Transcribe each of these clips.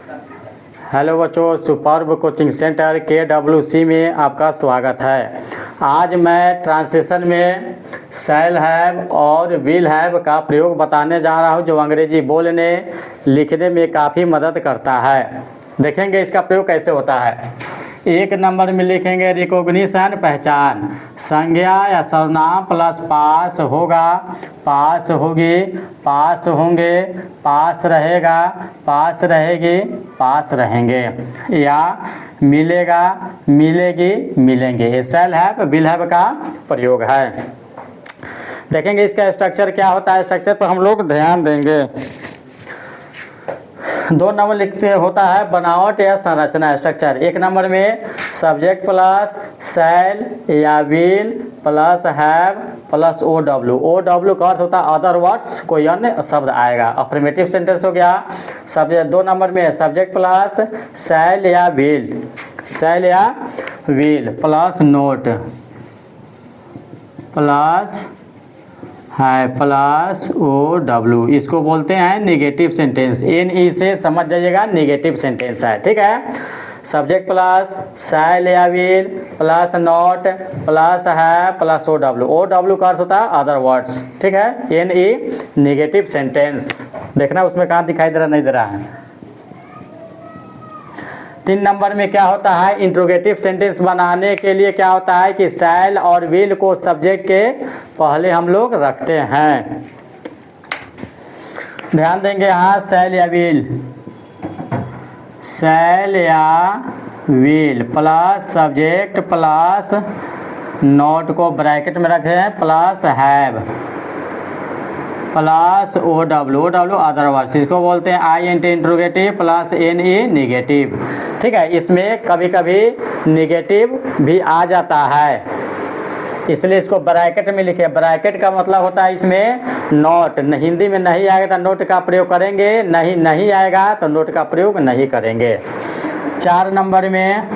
Hello बच्चों, superb coaching centre KWC में आपका स्वागत है। आज मैं ट्रांसलेशन में शैल हैव और विल हैव का प्रयोग बताने जा रहा हूं, जो अंग्रेजी बोलने लिखने में काफ़ी मदद करता है। देखेंगे इसका प्रयोग कैसे होता है। एक नंबर में लिखेंगे रिकॉग्निशन, पहचान। संज्ञा या सर्वनाम प्लस पास होगा, पास होगी, पास होंगे, पास रहेगा, पास रहेगी, पास रहेंगे, या मिलेगा, मिलेगी, मिलेंगे। ये शैल हैव विल हैव का प्रयोग है। देखेंगे इसका स्ट्रक्चर क्या होता है। स्ट्रक्चर पर हम लोग ध्यान देंगे। 2 नंबर लिखते होता है बनावट या संरचना, स्ट्रक्चर। 1 नंबर में सब्जेक्ट प्लस शैल या will plus have plus OW। OW का अर्थ होता है अदर वर्ड्स, कोई अन्य शब्द आएगा। अफर्मेटिव सेंटेंस हो गया। सब्जेक्ट 2 नंबर में सब्जेक्ट प्लस शैल या विल, शैल या विल प्लस नोट प्लस है प्लस OW। इसको बोलते हैं नेगेटिव सेंटेंस। NE से समझ जाइएगा, नेगेटिव सेंटेंस है। ठीक है। सब्जेक्ट प्लस शैल या विल प्लस नॉट प्लस है प्लस OW। OW का अर्थ होता है अदर वर्ड्स। ठीक है। NE negative sentence. देखना उसमें कहाँ दिखाई दे रहा, नहीं दे रहा है। 3 नंबर में क्या होता है, इंट्रोगेटिव सेंटेंस बनाने के लिए क्या होता है कि शैल और विल को सब्जेक्ट के पहले हम लोग रखते हैं। ध्यान देंगे यहाँ शैल या विल, शैल या will plus subject plus note को ब्रैकेट में रखे हैं plus have plus OW other words. इसको बोलते हैं INT interrogative plus NE negative. ठीक है। इसमें कभी कभी निगेटिव भी आ जाता है, इसलिए इसको ब्रैकेट में लिखे। ब्रैकेट का मतलब होता है इसमें नोट। हिंदी में नहीं आएगा तो नोट का प्रयोग करेंगे, नहीं आएगा तो नोट का प्रयोग नहीं करेंगे। 4 नंबर में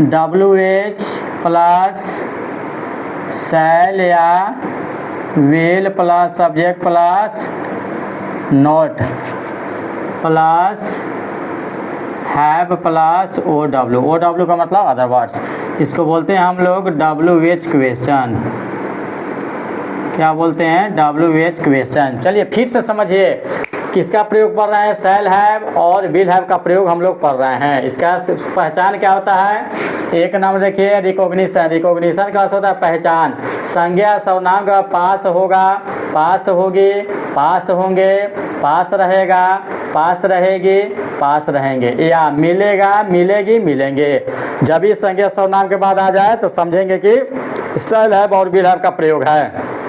WH प्लस शैल या will plus subject plus note plus have plus OW का मतलब अदर वर्ड्स। इसको बोलते हैं हम लोग WH क्वेश्चन। क्या बोलते हैं, WH क्वेश्चन। चलिए फिर से समझिए किसका प्रयोग पढ़ रहे हैं। शैल हैव और विल हैव का प्रयोग हम लोग पढ़ रहे हैं। इसका पहचान क्या होता है। 1 नंबर देखिए रिकॉग्निशन। रिकॉग्निशन का अर्थ होता है पहचान। संज्ञा सर्वनाम का पास होगा, पास होगी, पास होंगे, पास रहेगा, पास रहेगी, पास रहेंगे, या मिलेगा, मिलेगी, मिलेंगे। जब इस संज्ञा सर्वनाम के बाद आ जाए तो समझेंगे कि शैल हैव और विल हैव का प्रयोग है।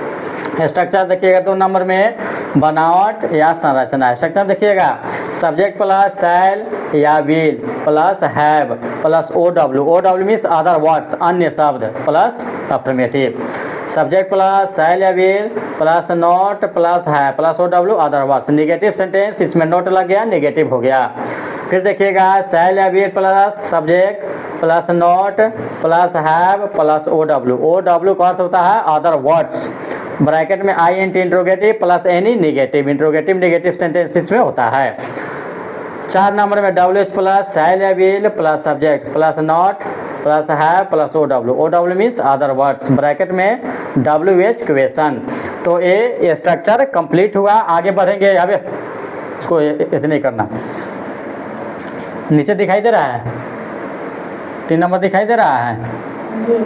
स्ट्रक्चर देखिएगा 2 नंबर में बनावट या संरचना। स्ट्रक्चर देखिएगा सब्जेक्ट प्लस शैल या will plus have plus OW means other words, अन्य शब्द प्लस अफर्मेटिव। सब्जेक्ट प्लस शैल या विल प्लस नॉट प्लस है plus OW other words. Negative sentence, इसमें नोट लग गया, निगेटिव हो गया। फिर देखिएगा शैल या will plus subject plus not plus have plus OW का अर्थ होता है अदर वर्ड्स। ब्रैकेट में INT interrogative plus NE negative. Interrogative negative sentence इसमें होता है। 4 नंबर में WH प्लस शैल या will plus subject plus not plus have plus OW means other words. Bracket में WH क्वेश्चन। तो ये स्ट्रक्चर कंप्लीट हुआ। आगे बढ़ेंगे। अब इसको इतने करना। नीचे दिखाई दे रहा है 3 नंबर दिखाई दे रहा है जी।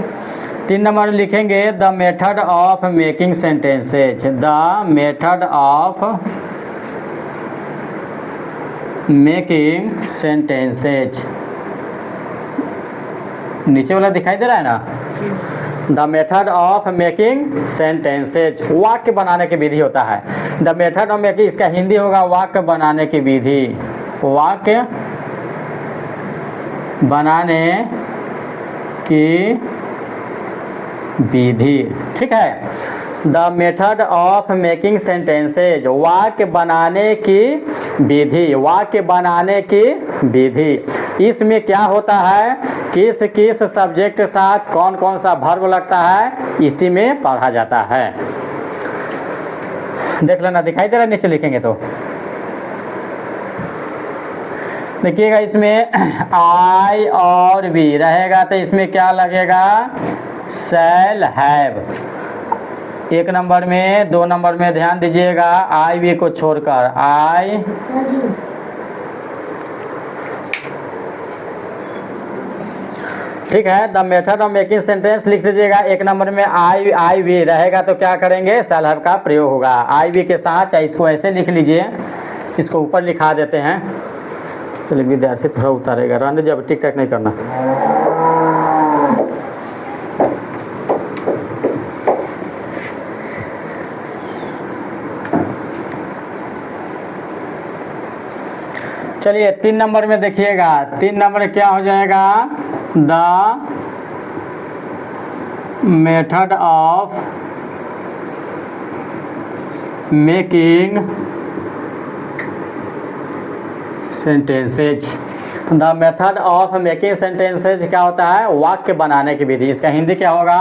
3 नंबर लिखेंगे the method of making sentences. The method of making sentences. नीचे वाला दिखाई दे रहा है ना। The method of making sentences, वाक्य बनाने की विधि होता है। द मेथड ऑफ मेकिंग, इसका हिंदी होगा वाक्य बनाने की विधि। वाक्य बनाने की विधि। ठीक है। The method of making sentences, वाक्य बनाने की विधि। वाक्य बनाने की विधि। इसमें क्या होता है, किस किस सब्जेक्ट के साथ कौन कौन सा वर्ब लगता है, इसी में पढ़ा जाता है। देख लेना, दिखाई दे रहा है नीचे लिखेंगे तो। देखिएगा इसमें आई और वी रहेगा तो इसमें क्या लगेगा, शैल हैव। 1 नंबर में, 2 नंबर में ध्यान दीजिएगा, आई वी को छोड़कर आई, ठीक है। The method of making sentence लिख दीजिएगा। 1 नंबर में आई वी रहेगा तो क्या करेंगे, शैल हैव का प्रयोग होगा आई वी के साथ। चाहे इसको ऐसे लिख लीजिए, इसको ऊपर लिखा देते हैं। चलिए विद्यार्थी थोड़ा उतारेगा, रहने दीजिए, अब टिक टैक नहीं करना। चलिए 3 नंबर में देखिएगा, 3 नंबर क्या हो जाएगा, the method of making sentences. The method of making sentences क्या होता है, वाक्य बनाने की विधि। इसका हिंदी क्या होगा,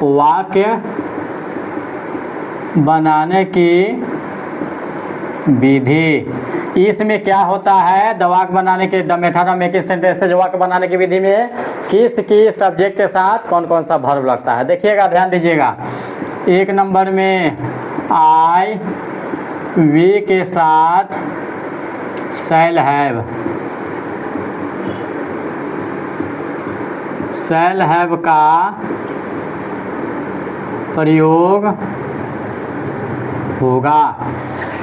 वाक्य बनाने की विधि। इसमें क्या होता है, द वाक्य बनाने के, the method of making sentences, वाक्य बनाने की विधि में किस सब्जेक्ट के साथ कौन कौन सा वर्ब लगता है। देखिएगा, ध्यान दीजिएगा। 1 नंबर में आई वी के साथ शैल हैव, शैल हैव का प्रयोग होगा,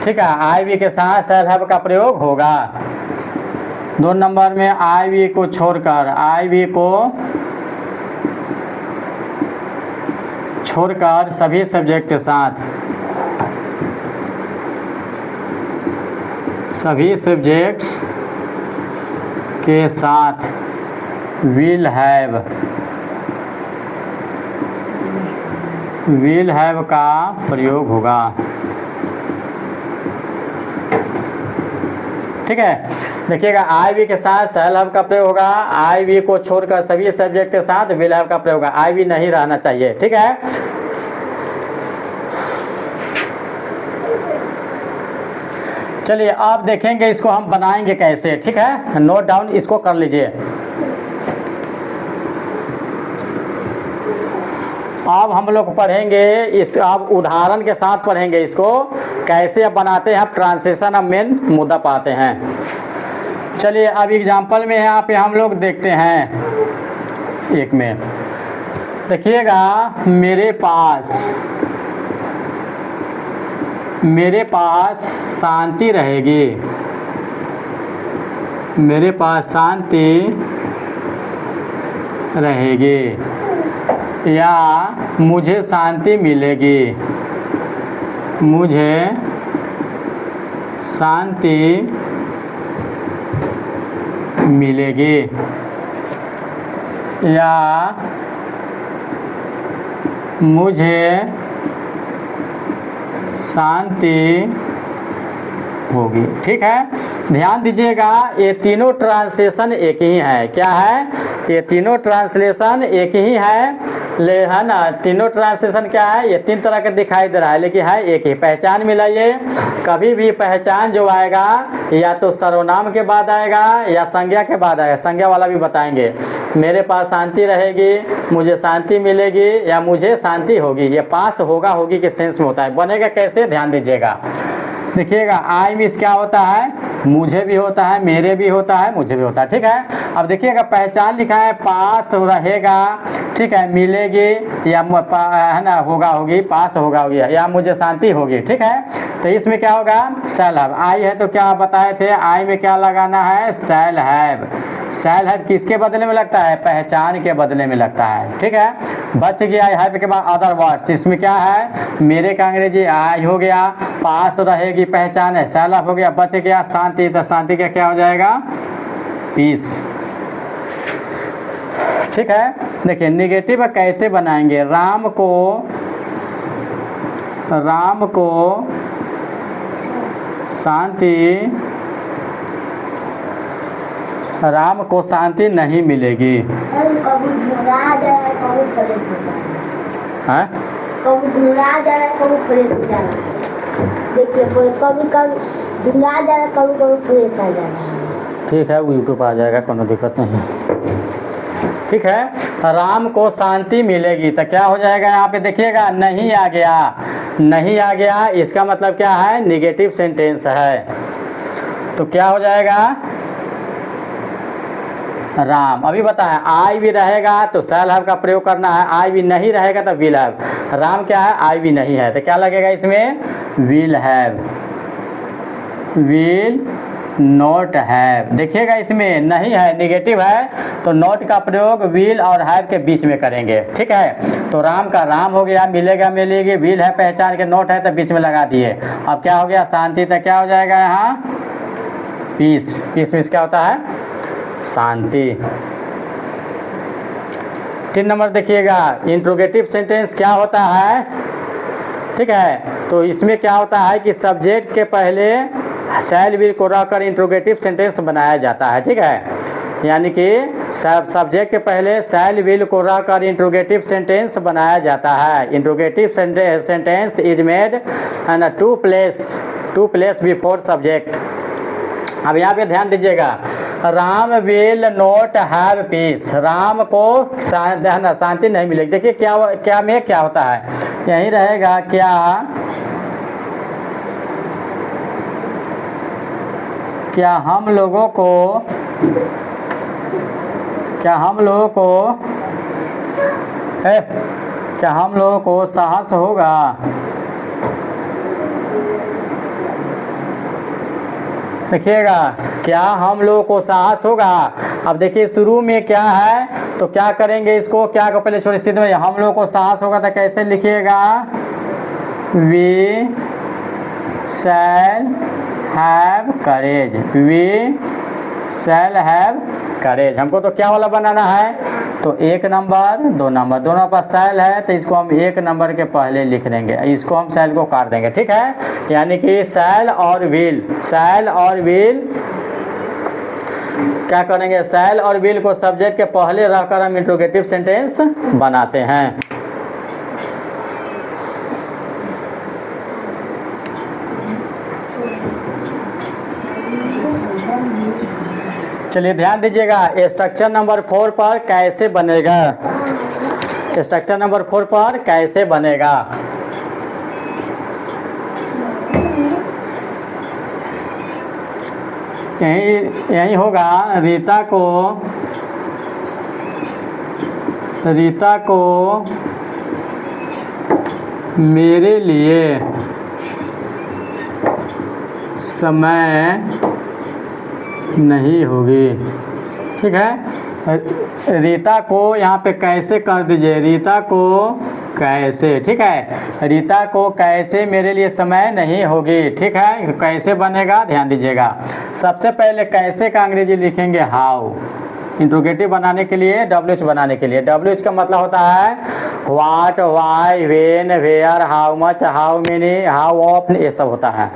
ठीक है। आई वी के साथ शैल हैव का प्रयोग होगा। 2 नंबर में आई वी को छोड़कर, आई वी को छोड़कर सभी सब्जेक्ट के साथ, सभी सब्जेक्ट्स के साथ विल हैव, विल हैव का प्रयोग होगा, ठीक है। देखिएगा, आई वी के साथ शैल हैव का प्रयोग होगा, आई वी को छोड़कर सभी सब्जेक्ट के साथ विल हैव का प्रयोग होगा। आई वी नहीं रहना चाहिए, ठीक है। चलिए अब देखेंगे इसको हम बनाएंगे कैसे, ठीक है। नोट डाउन इसको कर लीजिए। अब हम लोग पढ़ेंगे इस, अब उदाहरण के साथ पढ़ेंगे इसको कैसे अब बनाते हैं। अब ट्रांसलेशन अब मेन मुद्दा पाते हैं। चलिए अब एग्जाम्पल में यहाँ पे हम लोग देखते हैं। 1 में देखिएगा, मेरे पास शांति रहेगी, मेरे पास शांति रहेगी, या मुझे शांति मिलेगी, मुझे शांति मिलेगी, या मुझे शांति होगी, ठीक है। ध्यान दीजिएगा, ये तीनों ट्रांसलेशन एक ही है। क्या है, ये तीनों ट्रांसलेशन एक ही है, है ना। तीनों ट्रांसलेशन क्या है, ये 3 तरह के दिखाई दे रहा है, लेकिन है एक ही। पहचान मिलाइए, कभी भी पहचान जो आएगा या तो सर्वनाम के बाद आएगा या संज्ञा के बाद आएगा। संज्ञा वाला भी बताएंगे। मेरे पास शांति रहेगी, मुझे शांति मिलेगी, या मुझे शांति होगी। ये पास होगा होगी के सेंस में होता है। बनेगा कैसे, ध्यान दीजिएगा। देखिएगा, आई मीन्स क्या होता है, मुझे भी होता है, मेरे भी होता है, मुझे भी होता है, ठीक है। अब देखिएगा, पहचान लिखा है, पास रहेगा, ठीक है, मिलेगी, या है ना, होगा होगी, पास होगा होगी, या मुझे शांति होगी, ठीक है। तो इसमें क्या होगा, शैल हैव। आई है तो क्या बताए थे, आई में क्या लगाना है, शैल हैव। शैल हैव किसके बदले में लगता है, पहचान के बदले में लगता है, ठीक है। बच गया हैव के बाद अदर वर्ड्स। इसमें क्या है, मेरे का अंग्रेजी आई हो गया, पास रहेगी पहचान है, शैल हैव हो गया, बच गया शांति, तो शांति का क्या हो जाएगा, पीस, ठीक है। देखिए निगेटिव कैसे बनाएंगे, राम को शांति, राम को शांति नहीं मिलेगी। कभी घुरा जा रहा है, कभी फ्रेश हो जा रहा है, कभी घुरा जा रहा है, कभी फ्रेश हो जा रहा है। देखिए कभी कभी धुला जाला कभी कभी प्रेस आ जाला। ठीक है, वो यूट्यूब आ जाएगा, कोनो दिक्कत नहीं। ठीक है, राम को शांति मिलेगी, तो क्या हो जाएगा यहाँ पे देखिएगा, नहीं आ गया। नहीं आ गया इसका मतलब क्या है, निगेटिव सेंटेंस है। तो क्या हो जाएगा, राम। अभी बताएं, आई भी रहेगा तो शैल हैव का प्रयोग करना है, आई भी नहीं रहेगा तो विल हैव। राम क्या है, आई भी नहीं है, तो क्या लगेगा इसमें, will have. Will not have. देखिएगा इसमें नहीं है, निगेटिव है, तो नॉट का प्रयोग विल और हैव के बीच में करेंगे। ठीक है, तो राम का राम हो गया, मिलेगा मिलेगी, विल है पहचान के, नॉट है तो बीच में लगा दिए। अब क्या हो गया, शांति, तो क्या हो जाएगा यहाँ, पीस। पीस मीन्स क्या होता है, शांति। 3 नंबर देखिएगा, इंट्रोगेटिव सेंटेंस क्या होता है। ठीक है, तो इसमें क्या होता है कि सब्जेक्ट के पहले शैल विल को रखकर इंट्रोगेटिव सेंटेंस बनाया जाता है। ठीक है, यानी कि सब्जेक्ट के पहले शैल विल को रखकर इंट्रोगेटिव सेंटेंस बनाया जाता है। Interrogative sentence is made and to place before subject. अब यहाँ पे ध्यान दीजिएगा, Ram will not have peace. Ram को शांति नहीं मिलेगी। देखिए क्या में क्या होता है, यही रहेगा, क्या हम लोगों को साहस होगा। देखिएगा, क्या हम लोगों को साहस होगा। अब देखिए शुरू में क्या है, तो क्या करेंगे इसको, क्या को पहले छोटी स्थिति में, हम लोगों को साहस होगा, तो कैसे लिखिएगा, we shall have courage. We shall have courage. हमको तो क्या वाला बनाना है, तो 1 नंबर 2 नंबर, दोनों पर शैल है, तो इसको हम 1 नंबर के पहले लिख देंगे, इसको हम शैल को काट देंगे। ठीक है, यानी कि शैल और विल क्या करेंगे, शैल और विल को सब्जेक्ट के पहले रखकर हम इंट्रोगेटिव सेंटेंस बनाते हैं। चलिए ध्यान दीजिएगा, स्ट्रक्चर नंबर 4 पर कैसे बनेगा। स्ट्रक्चर नंबर 4 पर कैसे बनेगा, यही होगा, रीता को मेरे लिए समय नहीं होगी। ठीक है, रीता को यहाँ पे कैसे कर दीजिए, रीता को कैसे। ठीक है, रीता को कैसे मेरे लिए समय नहीं होगी। ठीक है, कैसे बनेगा, ध्यान दीजिएगा। सबसे पहले कैसे का अंग्रेजी लिखेंगे, हाउ। इंट्रोगेटिव बनाने के लिए, WH बनाने के लिए, WH का मतलब होता है what, why, when, where, how much, how many, how often, ये सब होता है।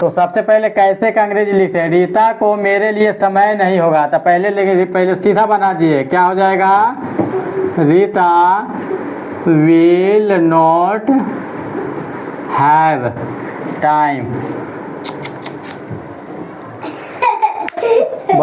तो सबसे पहले कैसे का अंग्रेजी लिखते हैं, रीता को मेरे लिए समय नहीं होगा, तो पहले सीधा बना दिए, क्या हो जाएगा, Rita will not have time